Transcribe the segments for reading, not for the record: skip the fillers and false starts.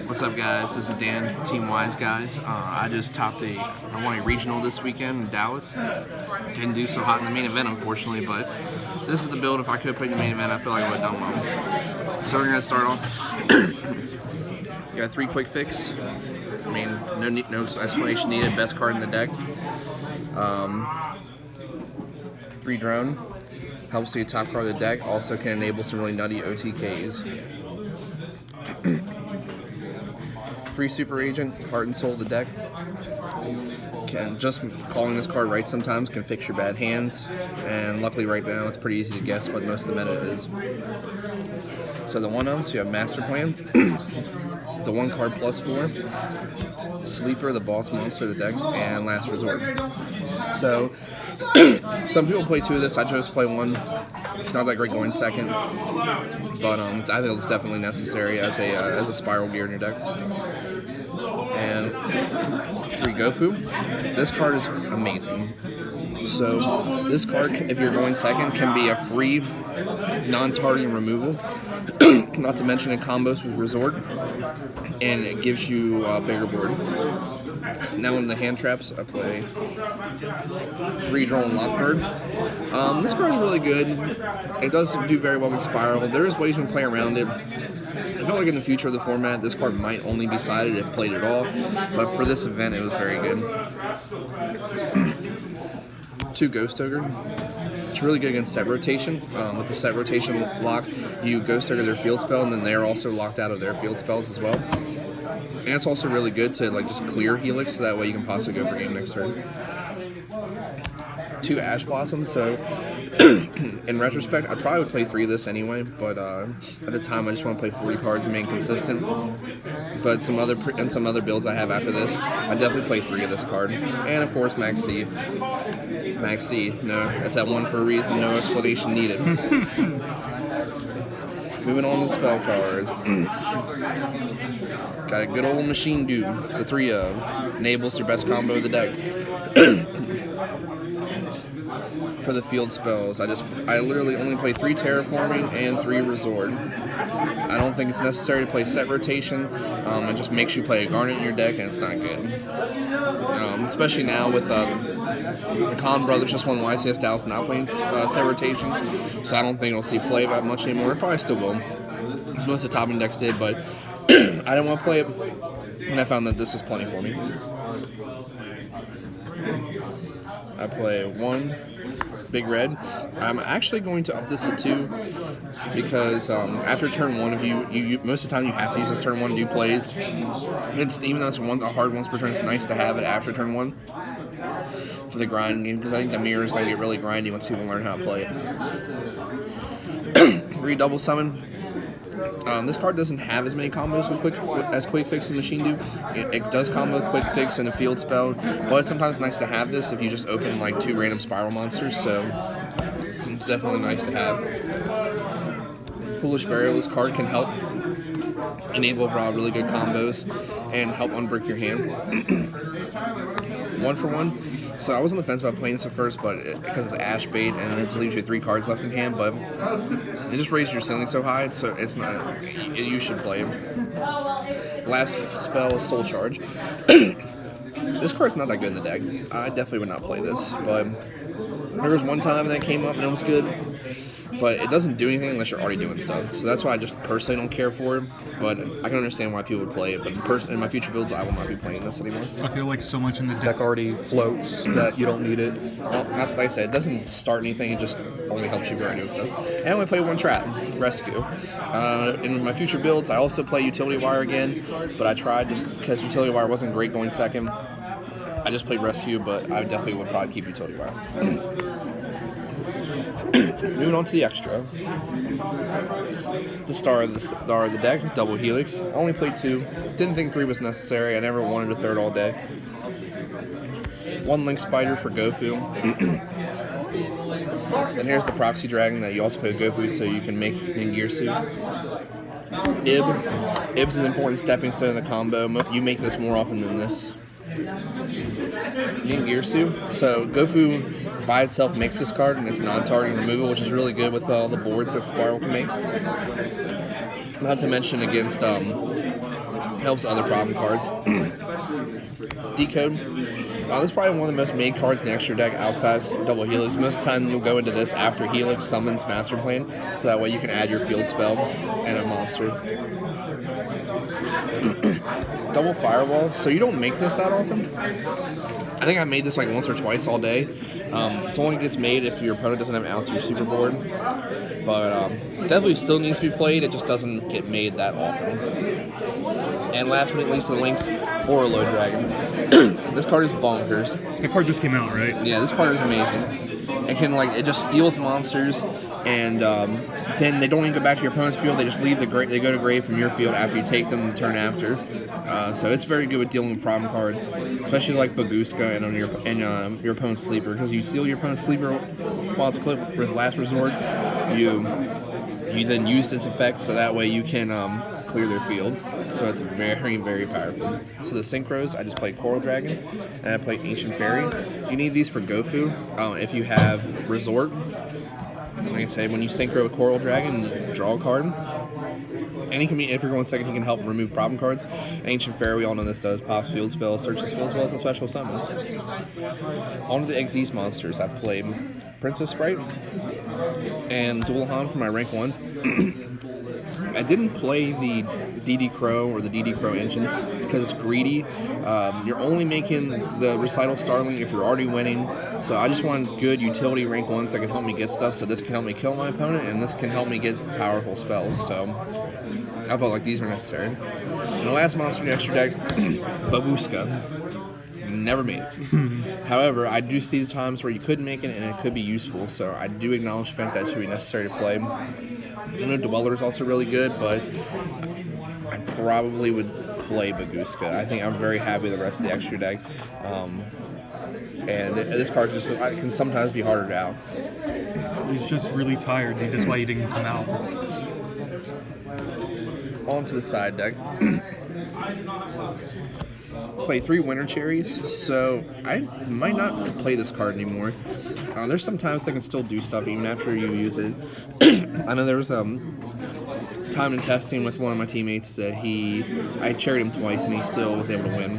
What's up, guys? This is Dan from Team Wise Guys. I just I won a regional this weekend in Dallas. Didn't do so hot in the main event, unfortunately, but this is the build. If I could have played in the main event, I feel like I would have done well. So we're going to start off. Got 3 quick fix. I mean, no explanation needed. Best card in the deck. 3 drone. Helps to get top card of the deck. Also can enable some really nutty OTKs. 3 super agent, heart and soul of the deck. Just calling this card right sometimes can fix your bad hands, and luckily right now it's pretty easy to guess what most of the meta is. So the 1-ups, you have Master Plan, the 1 card +4, Sleeper, the boss monster of the deck, and Last Resort. So some people play 2 of this. I chose to play 1. It's not that great going second, but I think it's definitely necessary as a spiral gear in your deck. And 3 Gofu. This card is amazing. So this card, if you're going second, can be a free non-targeting removal. Not to mention it combos with Resort, and it gives you a bigger board. Now in the hand traps, I play 3 Droll and Lockbird. This card is really good. It does do very well with Spiral. There is ways you can play around it. I feel like in the future of the format, this card might only be sided if played at all, but for this event, it was very good. 2 Ghost Ogre. It's really good against set rotation. With the set rotation lock, you Ghost Ogre their field spell, and then they're also locked out of their field spells as well. And it's also really good to just clear Helix, so that way you can possibly go for game next turn. 2 Ash Blossom. So in retrospect, I probably would play 3 of this anyway, but at the time I just want to play 40 cards and remain consistent. But some other builds I have after this, I definitely play 3 of this card. And of course Max C. Max C. No, that's at 1 for a reason. No explanation needed. Moving on to spell cards. Got a good old Machine Dude. It's a 3 of. Enables your best combo of the deck. For the field spells, I literally only play 3 Terraforming and 3 Resort. I don't think it's necessary to play set rotation. It just makes you play a Garnet in your deck, and it's not good. Especially now with the Khan brothers just won YCS Dallas not playing set rotation, so I don't think it'll see play that much anymore. It probably still will, as most of the topping decks did, but I didn't want to play it, and I found that this was plenty for me. I play 1 Big Red. I'm actually going to up this to 2 because after turn 1 of you most of the time you have to use this turn 1 to do plays. Even though it's a hard once per turn, it's nice to have it after turn 1 for the grind game, because I think the mirror is going to get really grindy once people learn how to play it. 3 Double Summon. This card doesn't have as many combos with Quick Fix and Machine do. It does combo with Quick Fix and a field spell, but it's sometimes nice to have this if you just open like 2 random spiral monsters, so it's definitely nice to have. Foolish Burial. This card can help enable really good combos and help unbrick your hand. 1 for 1. So I was on the fence about playing this at first, but because it's Ash Bait and it just leaves you 3 cards left in hand, but it just raises your ceiling so high, so it's not. You should play him. Last spell is Soul Charge. This card's not that good in the deck. I definitely would not play this, but there was one time that came up and it was good, but it doesn't do anything unless you're already doing stuff. So that's why I just personally don't care for it. But I can understand why people would play it. But in my future builds, I will not be playing this anymore. I feel like so much in the deck already floats that you don't need it. Well, like I said, it doesn't start anything. It just only helps you if you're already doing stuff. And I only play 1 trap, Rescue. In my future builds, I also play Utility Wire again. But I tried just because Utility Wire wasn't great going second. I just played Rescue, but I definitely would probably keep Utility Wire. Moving on to the extra. The star of the deck, Double Helix. I only played 2. Didn't think 3 was necessary. I never wanted a 3rd all day. 1 Link Spider for Gofu. And here's the Proxy Dragon that you also play with Gofu, so you can make Ningirsu. Ib's an important stepping stone in the combo. You make this more often than this. Ningirsu. So Gofu by itself makes this card, and it's non-targeting removal, which is really good with all the boards that Spiral can make. Not to mention against Helps other problem cards. Decode. This is probably one of the most made cards in the extra deck outside of Double Helix. Most of the time you'll go into this after Helix summons Master Plan, so that way you can add your field spell and a monster. Double Firewall. So you don't make this that often. I think I made this like once or twice all day. It only gets made if your opponent doesn't have out to your super board. But definitely still needs to be played. It just doesn't get made that often. And last but not least, the Lynx Orlo Dragon. This card is bonkers. The card just came out, right? Yeah, this card is amazing. It can it just steals monsters, and then they don't even go back to your opponent's field. They just leave they go to grave from your field after you take them the turn after. So it's very good with dealing with problem cards, especially like Baguska and on your opponent's sleeper, because you steal your opponent's sleeper while it's clipped with last resort. You then use this effect so that way you can clear their field. So it's very, very powerful. So the synchros, I just played Coral Dragon and I played Ancient Fairy. You need these for Gofu. If you have Resort, like I said, when you synchro with Coral Dragon, you draw a card. And he can be, if you're going second, he can help remove problem cards. Ancient Fairy, we all know this does. Pops field spells, searches field spells, and special summons. On to the Xyz monsters. I played Princess Sprite and Dualahan for my rank 1s. I didn't play the DD Crow or the DD Crow engine because it's greedy. You're only making the Recital Starling if you're already winning. So I just want good utility rank 1s that can help me get stuff. So this can help me kill my opponent, and this can help me get powerful spells. So I felt like these were necessary. And the last monster in the extra deck, Babuska. Never made it. However, I do see the times where you could make it and it could be useful. So I do acknowledge the fact that it should be necessary to play. I know Dweller is also really good, but I probably would play Baguska. I think I'm very happy with the rest of the extra deck. And this card just can sometimes be harder to out. He's just really tired. That's why he didn't come out. On to the side deck. Play 3 Winter Cherries, so I might not play this card anymore. There's some times they can still do stuff even after you use it. I know there was time in testing with one of my teammates that I cherried him twice and he still was able to win.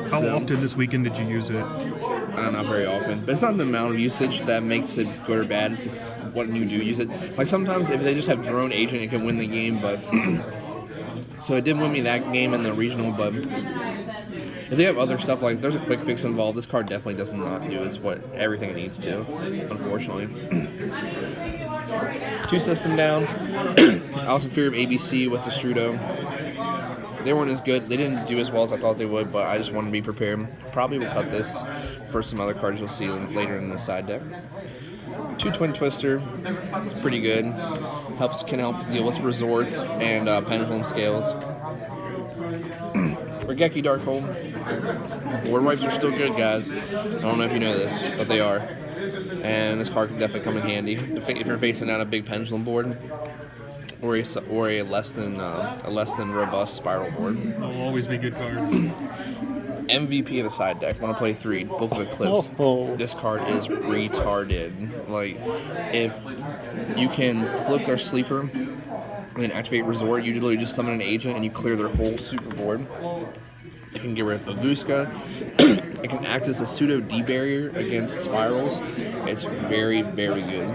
How often this weekend did you use it? Not very often, but it's not the amount of usage that makes it good or bad. It's what you do use it. Like sometimes if they just have Drone Agent, it can win the game, but so it did win me that game in the regional, but if they have other stuff, like there's a quick fix involved, this card definitely does not do everything it needs to, unfortunately. 2 system down. I was in fear of ABC with the Strudo. They weren't as good. They didn't do as well as I thought they would, but I just wanted to be prepared. Probably will cut this for some other cards you'll see later in the side deck. 2 Twin Twister. It's pretty good. Can help deal with resorts and pendulum scales. Regeki Darkhold. Board wipes are still good, guys. I don't know if you know this, but they are. And this card can definitely come in handy if you're facing down a big pendulum board or a less than robust spiral board. They'll always be good cards. MVP of the side deck. Want to play 3 Book of Eclipse. This card is retarded. Like, if you can flip their sleeper and activate Resort, you literally just summon an agent and you clear their whole super board. It can get rid of Baguska. It can act as a pseudo D-barrier against spirals. It's very, very good.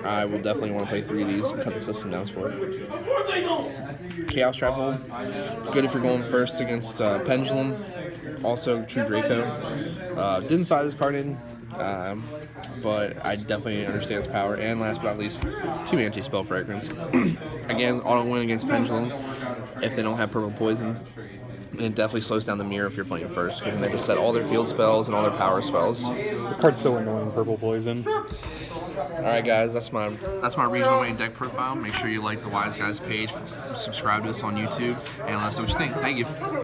I will definitely want to play 3 of these and cut the system down for it. Chaos Trap Hold. It's good if you're going first against Pendulum. Also, True Draco. Didn't side this card in, but I definitely understand its power. And last but not least, 2 Anti-Spell Fragrance. Again, auto win against Pendulum if they don't have Purple Poison. And it definitely slows down the mirror if you're playing first, because then they just set all their field spells and all their power spells. The card's so annoying, Purple Poison. Alright guys, that's my regional main deck profile. Make sure you like the Wise Guys page, subscribe to us on YouTube, and let us know what you think. Thank you.